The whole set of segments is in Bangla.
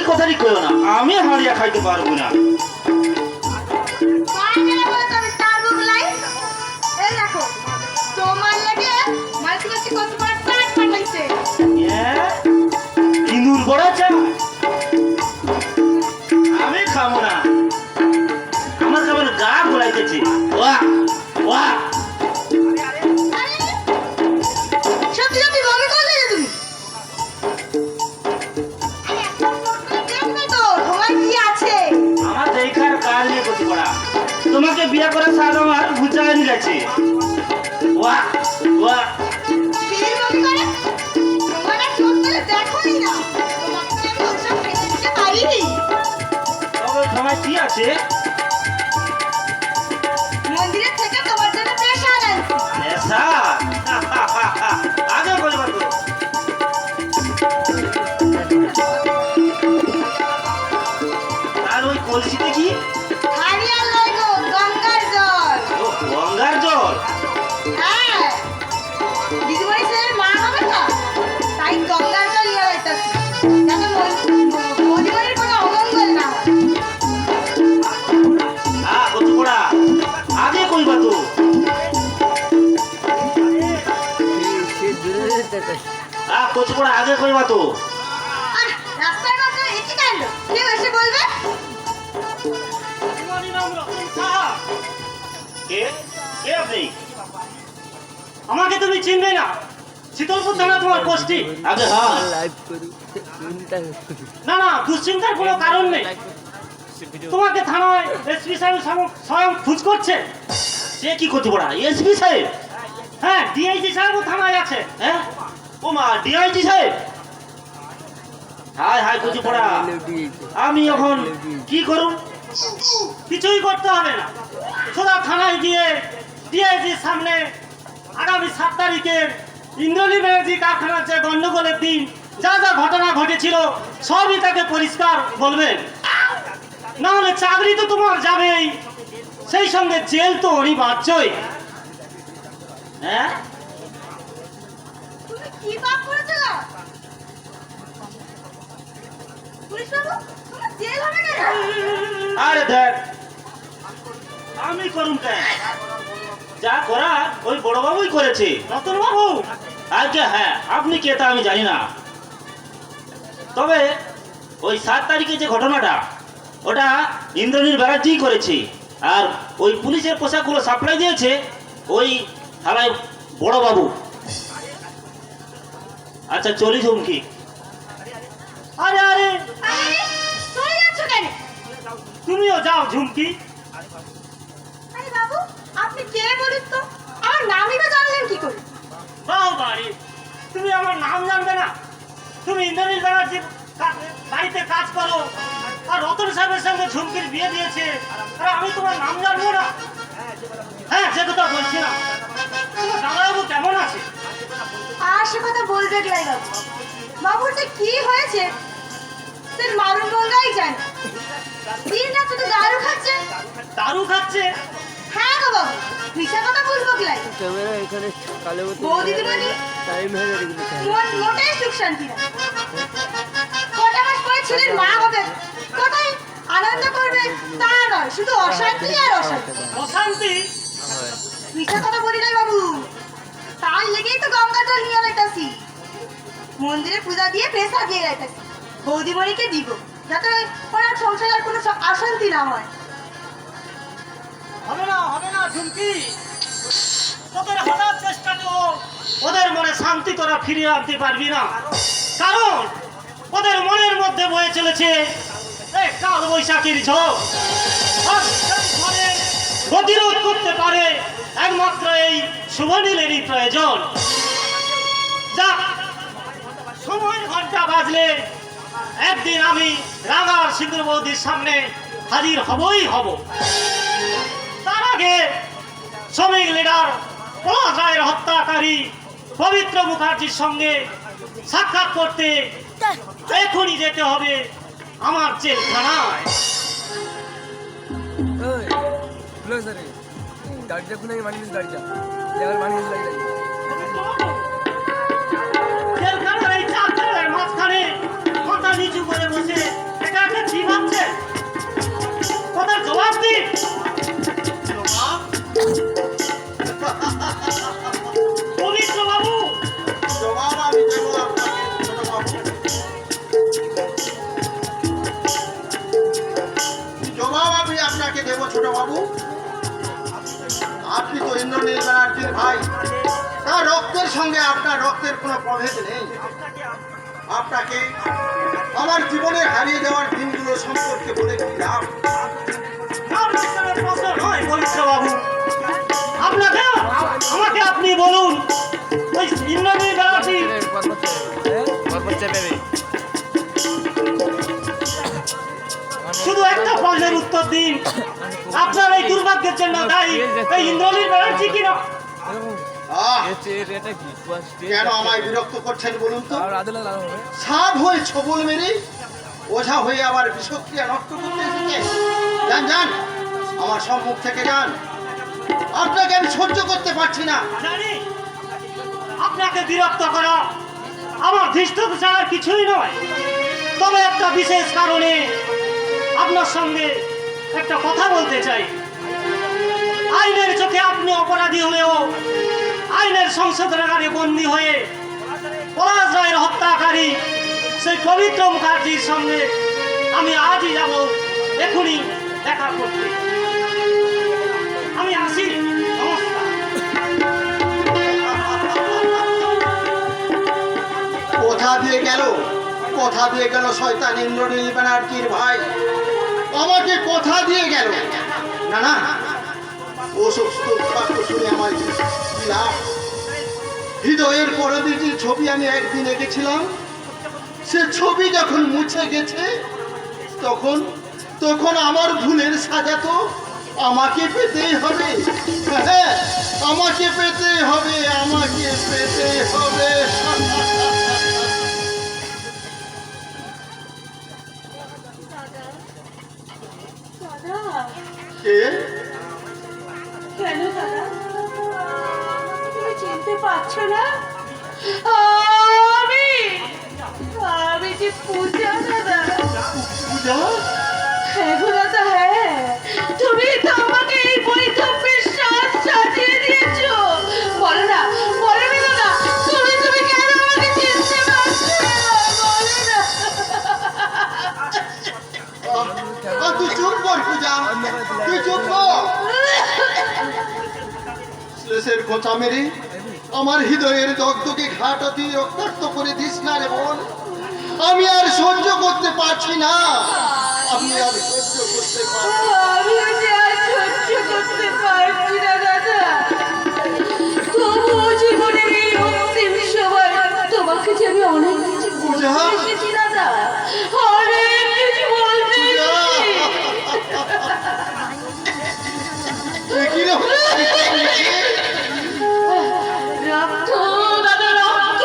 কথাটি কইও না, আমি হারিয়া খাইতে পারবো না। ইন্দুর বড় চা আমি খাবো না, আমার খাবার গা ঘোরাইতেছে। ওয়া ওয়া তোমাকে বিয়ে করে সাদ আমার বুঝায় নিয়ে গেছে। ওয়া ওয়া তোমার কি আছে? মন্দিরের থেকে তোমার জন্য প্রেসার আনছি। আগে বলবা তো। আর ওই কলসিতে কি? গঙ্গার জল। হ্যাঁ, দিদিমণি ছেলের মা হবে না, তাই গঙ্গার জল নিয়ে যাইতেছি, যাতে দিদিমণির কোনো অমঙ্গল না হয়। কত পড়া আগে কইবা তো। কত পড়া আগে কইবা তো। রাস্তার মাঝে একই কাণ্ড, কে এসে বলবে? আমাকে তুমি চিনবে না? শীতলপুর থানা তোমার পোস্টি। আগে হ্যাঁ, না না দুশ্চিন্তার কোনো কারণ নেই। তোমাকে থানায় এসপি সাহেব স্বয়ং খোঁজ করছে। সে কি করতে পারা? এসপি সাহেব? হ্যাঁ, ডিআইজি সাহেবও থানায় আছে। হ্যাঁ ও মা, ডিআইজি সাহেব? হাই হাই করতে পারা। আমি এখন কি করুন? কিছুই করতে হবে না, সোজা থানায় গিয়ে ডিআইজির সামনে আগামী 7 তারিখের ইন্দ্রনীল ব্যানার্জি কারখানার যে গন্ডগোলের দিন যা যা ঘটনা ঘটেছিল সবই তাকে পরিষ্কার বলবেন। না হলে চাকরি তো তোমার যাবেই, সেই সঙ্গে জেল তো অনিবার্যই। হ্যাঁ, তুমি কি পাপ করেছো? পুলিশ বাবু, তোমার জেল হবে কেন? আরে দেখ, আমি করুন কেন? যা করা ওই বড়বাবুই করেছে। রতন বাবু? আচ্ছা হ্যাঁ, আপনি কে তা আমি জানি না, তবে ওই 7 তারিখে যে ঘটনাটা ওটা ইন্দ্রনীল ব্যানার্জি করেছে। আর ওই পুলিশের পোশাকগুলো সাপ্লাই দিয়েছে ওই থানায় বড়বাবু। আচ্ছা চলি ঝুমকি। আরে আরে চলে যাচ্ছ কেন? তুমিও যাও ঝুমকি। আরে বাবু, আপনি কে বলুন তো? আমার নামই বা জানলেন কি করে? বাহ বাড়ি, তুমি আমার নাম জানবে না? তুমি ইন্দ্রনীল ব্যানার্জির বাড়িতে কাজ করো, আর রতন সাহেবের সঙ্গে ঝুমকির বিয়ে দিয়েছে, আর আমি তোমার নাম জানবো না? হ্যাঁ, সে কথা বলছি না। তোমার দাদাবাবু কেমন আছে? আর সে কথা বলবে গলাই বাবু। বাবুর যে কি হয়েছে সে মারুন গঙ্গাই জানে। দিন রাত শুধু দারু খাচ্ছে। দারু খাচ্ছে? হ্যাঁ গো বাবু, মিশা কথা বলবো গলাই। ক্যামেরা এখানে কালো মতো বউ দিদিমণি টাইম হয়ে গেছে। মোটেই সুখ শান্তি না। কটা মাস পরে ছেলের মা হবে, কোথায় আনন্দ করবে তা নয়, শুধু অশান্তি আর অশান্তি। অশান্তি? মিশা কথা বলি নাই বাবু, তার লেগেই তো গঙ্গা জল নিয়ে যাইতাছি, মন্দিরে পূজা দিয়ে পেশা দিয়ে যাইতাছি, বৌদিমণিকে দিব, যাতে ওনার সংসারের কোনো অশান্তি না হয়। হবে না ঝুমকি, তোদের হঠাৎ চেষ্টাতেও ওদের মনে শান্তি তোরা ফিরিয়ে আনতে পারবি না, কারণ ওদের মনের মধ্যে বয়ে চলেছে কাল বৈশাখীর ঝড়। প্রতিরোধ করতে পারে একমাত্র এই শুভনীলেরই প্রয়োজন। যা সময় ঘন্টা বাজলে একদিন আমি রাঙার সিঁদুর বৌদির সামনে হাজির হবই হব। তার আগে শ্রমিক লিডার পলাশ রায়ের হত্যাকারী পবিত্র মুখার্জির সঙ্গে সাক্ষাৎ করতে এখনই যেতে হবে আমার জেলখানায়। গাড়িটা খুলে মানিয়ে গাড়িটা মানিয়ে জেলখানার এই চার দেওয়ালের মাঝখানে মাথা নিচু করে বসে বাবু, আপনি তো ইন্দ্রনীল ব্যানার্জির ভাই, তার রক্তের সঙ্গে আপনার রক্তের কোনো প্রভেদ নেই। আপনাকে আমার জীবনে হারিয়ে যাওয়ার দিনগুলো সম্পর্কে বলে কি লাভ? প্রশ্ন নয় পবিত্র বাবু, আপনাকে আমাকে আপনি বলুন, ওই ইন্দ্রনীল ব্যানার্জি শুধু একটা প্রশ্নের উত্তর দিন, আপনার এই দুর্ভাগ্যের জন্য দায়ী এই ইন্দ্রনীল ব্যানার্জি কিনা? আহ, কেন আমায় বিরক্ত করছেন বলুন তো? সাপ হয়ে ছবল মেরে ওঝা হয়ে আবার বিষক্রিয়া নষ্ট করতে এসেছে। যান যান, আমার সম্মুখ থেকে যান, আপনাকে আমি সহ্য করতে পারছি না। জানি আপনাকে বিরক্ত করা আমার ধৃষ্টতা ছাড়া কিছুই নয়, তবে একটা বিশেষ কারণে আপনার সঙ্গে একটা কথা বলতে চাই। আইনের চোখে আপনি অপরাধী হলেও আইনের সংশোধনাগারে বন্দী হয়ে পলাশ রায়ের হত্যাকারী সেই পবিত্র মুখার্জির সঙ্গে আমি আজই যাব এখনই দেখা করতে। আমি আসি, নমস্কার। কোথা দিয়ে গেল, কোথা দিয়ে গেল শয়তান ইন্দ্রনীল ব্যানার্জির ভাই? আমাকে কোথা দিয়ে গেল? না না, ওসব বাক্য শুনে আমার কি লাভ? হৃদয়ের পরদিটির ছবি আমি একদিন এঁকেছিলাম, সে ছবি যখন মুছে গেছে তখন তখন আমার ভুলের সাজা তো আমাকে পেতেই হবে। হ্যাঁ, আমাকে পেতে হবে, আমাকে পেতে হবে। কে? কেন দাদা তুমি চিনতে পারছো না? আমি আমি যে পূজা দাদা। পূজা? হ্যাঁ গো দাদা, হ্যাঁ, তুমি তো আমাকে এই বৈধব্যের সাজ সাজিয়ে দিয়েছো। বলো না, বলো না দাদা, তুমি কেন আমাকে চিনতে পারছো না? বলো না। তুই চুপ কর পূজা, তুই চুপ কর। শেষের খোঁচা মেরে আমার হৃদয়ের দগ্ধকে ঘাটাতি রক্তাক্ত করে দিস না রে বোন। আমি আর সহ্য করতে পারছি না, আমি আর সহ্য করতে পারছি না। আমিও যে আর সহ্য করতে পারছি না দাদা। তবুও জীবনের এই অন্তিম সময় তোমাকে যে আমি অনেক কিছু পূজা? বলতে এসেছি দাদা, অনেক কিছু বলতে এসেছি। তুই কি রে? রক্ত দাদা, রক্ত,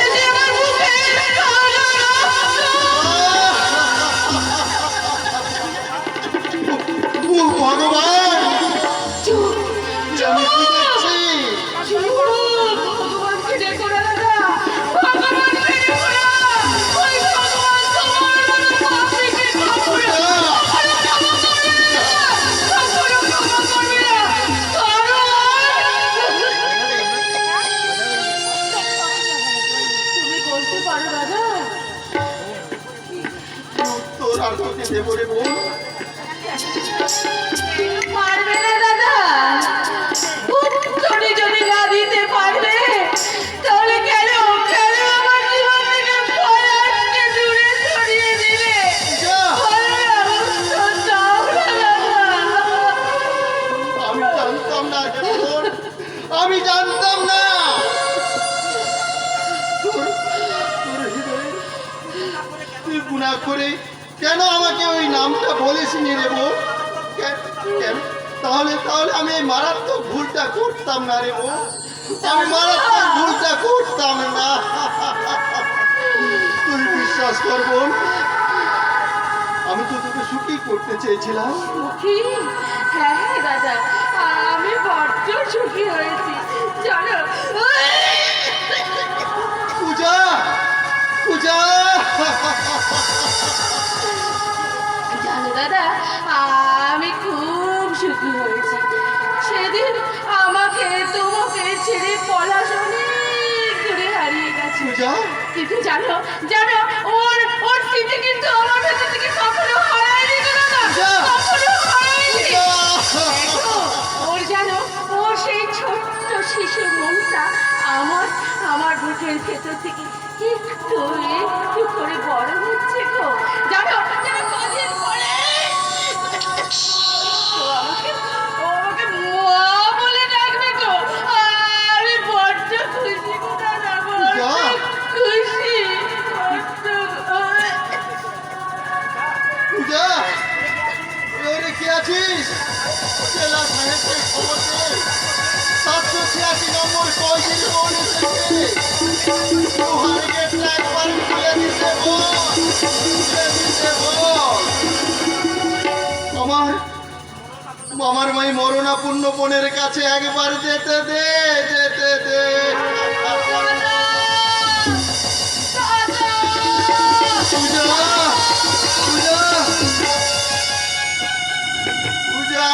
এ যে আমার বুকের কালো রক্ত। ও ভগবান, চুপ, আমি কি দেখছি? ভগবানকে ডেকো না দাদা, ভগবানকে ডেকো না। ওই ভগবান তোমার মতো পাপীকে ক্ষমা করবে না। কখনো ক্ষমা করবে না। তুমি বলতে পারো দাদা? তোর আর তোকে দেবো রে বোন। পারবে না দাদা। উত্তরে যদি না দিতে পারবে তাহলে কেন কেন আমার জীবন থেকে পলাশকে দূরে সরিয়ে দিলে? যা। বলো না, উত্তর দাও না দাদা। আমি জানতাম না রে বোন, আমি জানতাম না। তোর হৃদয়ে তুই গুনাহ করে কেন আমাকে ওই নামটা বলিসনি রে বোন? কেন? তাহলে তাহলে আমি এই মারাত্মক ভুলটা করতাম না রে বোন, আমি মারাত্মক ভুলটা করতাম না। তুই বিশ্বাস কর বোন, আমি তো তোকে সুখী করতে চেয়েছিলাম। সুখী? হ্যাঁ হ্যাঁ দাদা, আমি বড্ড সুখী হয়েছি জানো। পূজা, পূজা, জানো দাদা, আমি খুব সুখী হয়েছি। সেদিন আমাকে তোমাকে ছেড়ে পলাশ অনেক দূরে হারিয়ে গেছে। পূজা, কিন্তু জানো জানো, ওর ওর স্মৃতি কিন্তু আমার ভেতর থেকে কখনো হারায়নি গো দাদা, যা। কখনো হারায়নি। পূজা। তুই একটু করে বড় হচ্ছে গো জানো যেন কদিন পরে ও আমাকে মা বলে ডাকবে গো আমি বড্ড খুশি গো দাদা বড্ড খুশি পূজা ওরে কে আছিস জেলা সাহেবকে খবর দে 786 নম্বর কয়দিন কোন এসেছে লোহার গেটটা একবার খুলে দিতে বল আমার মাই মরণাপূর্ণ বোনের কাছে একবার যেতে দে যেতে দে পূজা পূজা পূজা